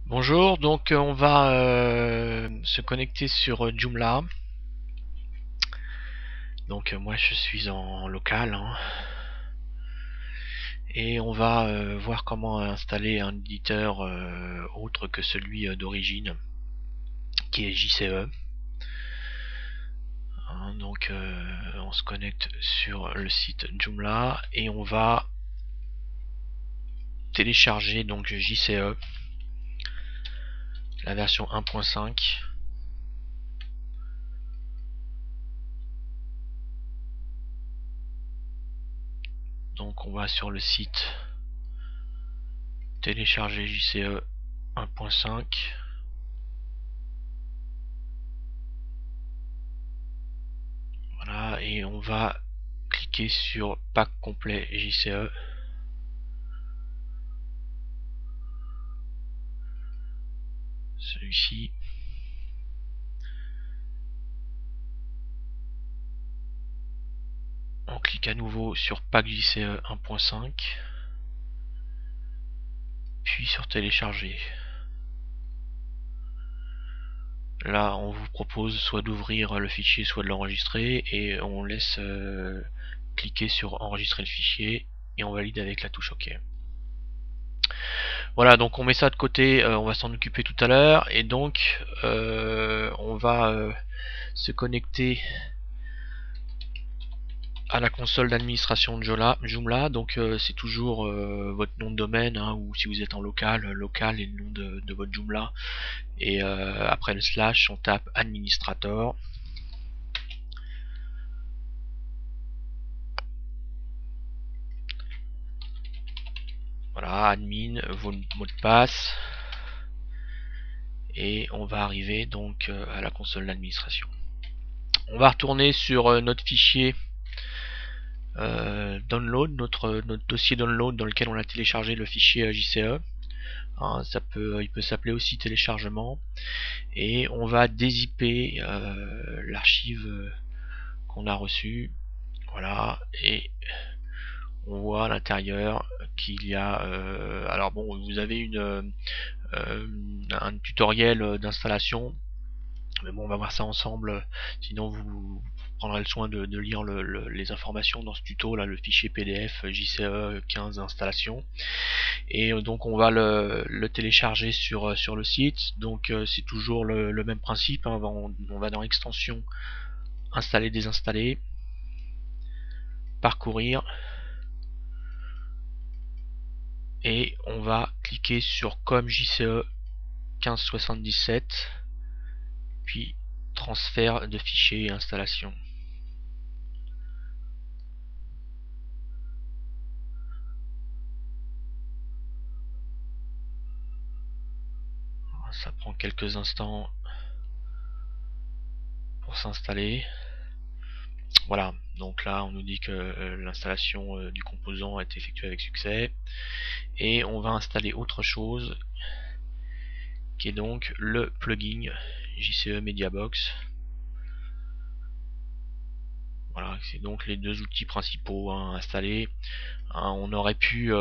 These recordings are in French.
Bonjour, donc on va se connecter sur Joomla. Donc moi je suis en local, hein, et on va voir comment installer un éditeur autre que celui d'origine, qui est JCE. Hein, donc on se connecte sur le site Joomla et on va télécharger donc JCE, la version 1.5. Donc on va sur le site télécharger JCE 1.5. Voilà, et on va cliquer sur pack complet JCE. Celui-ci. On clique à nouveau sur pack JCE 1.5. Puis sur télécharger. Là, on vous propose soit d'ouvrir le fichier, soit de l'enregistrer, et on laisse cliquer sur enregistrer le fichier, et on valide avec la touche OK. Voilà, donc on met ça de côté, on va s'en occuper tout à l'heure, et donc on va se connecter à la console d'administration de Joomla. Donc c'est toujours votre nom de domaine, hein, ou si vous êtes en local, local est le nom de votre Joomla, et après le slash on tape administrator. Voilà, admin, vos mots de passe, et on va arriver donc à la console d'administration. On va retourner sur notre fichier download, notre dossier download dans lequel on a téléchargé le fichier JCE. Hein, il peut s'appeler aussi téléchargement, et on va dézipper l'archive qu'on a reçue. Voilà, et on voit à l'intérieur qu'il y a alors bon, vous avez un tutoriel d'installation, mais bon, on va voir ça ensemble, sinon vous prendrez le soin de lire les informations dans ce tuto là, le fichier PDF JCE 15 installation. Et donc on va le télécharger sur le site. Donc c'est toujours le même principe, hein. On va dans extension, installer, désinstaller, parcourir, et on va cliquer sur comme JCE 1577, puis transfert de fichiers et installation. Ça prend quelques instants pour s'installer. Voilà, donc là on nous dit que l'installation du composant est effectuée avec succès, et on va installer autre chose qui est donc le plugin JCE Mediabox. Voilà, c'est donc les deux outils principaux à installer. Hein, on aurait pu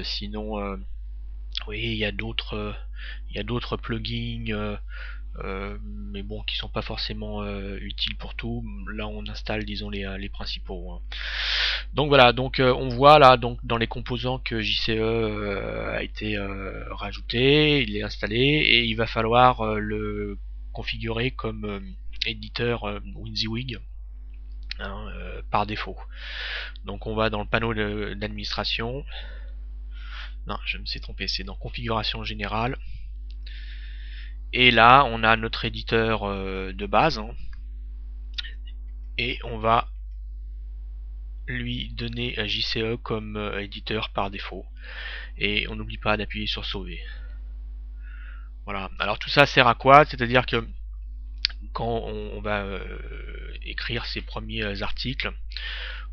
sinon oui, il y a d'autres plugins, mais bon, qui sont pas forcément utiles pour tout. Là on installe, disons, les principaux, hein. Donc voilà, donc on voit là donc dans les composants que JCE a été rajouté, il est installé, et il va falloir le configurer comme éditeur WYSIWYG, hein, par défaut. Donc on va dans le panneau d'administration. Non, je me suis trompé, c'est dans configuration générale. Et là, on a notre éditeur de base, hein, et on va lui donner JCE comme éditeur par défaut. Et on n'oublie pas d'appuyer sur sauver. Voilà. Alors tout ça sert à quoi? C'est-à-dire que quand on va écrire ses premiers articles,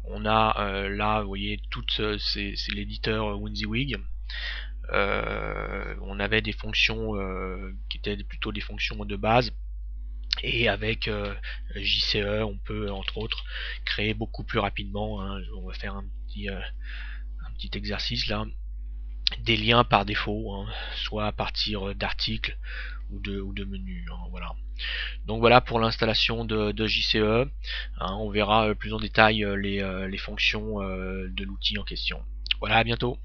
on a là, vous voyez, c'est l'éditeur WYSIWYG. On avait des fonctions qui étaient plutôt des fonctions de base, et avec JCE on peut entre autres créer beaucoup plus rapidement, hein. On va faire un petit exercice là, des liens par défaut, hein, soit à partir d'articles ou de menus, hein, voilà. Donc voilà pour l'installation de JCE. Hein, on verra plus en détail les fonctions de l'outil en question. Voilà, à bientôt.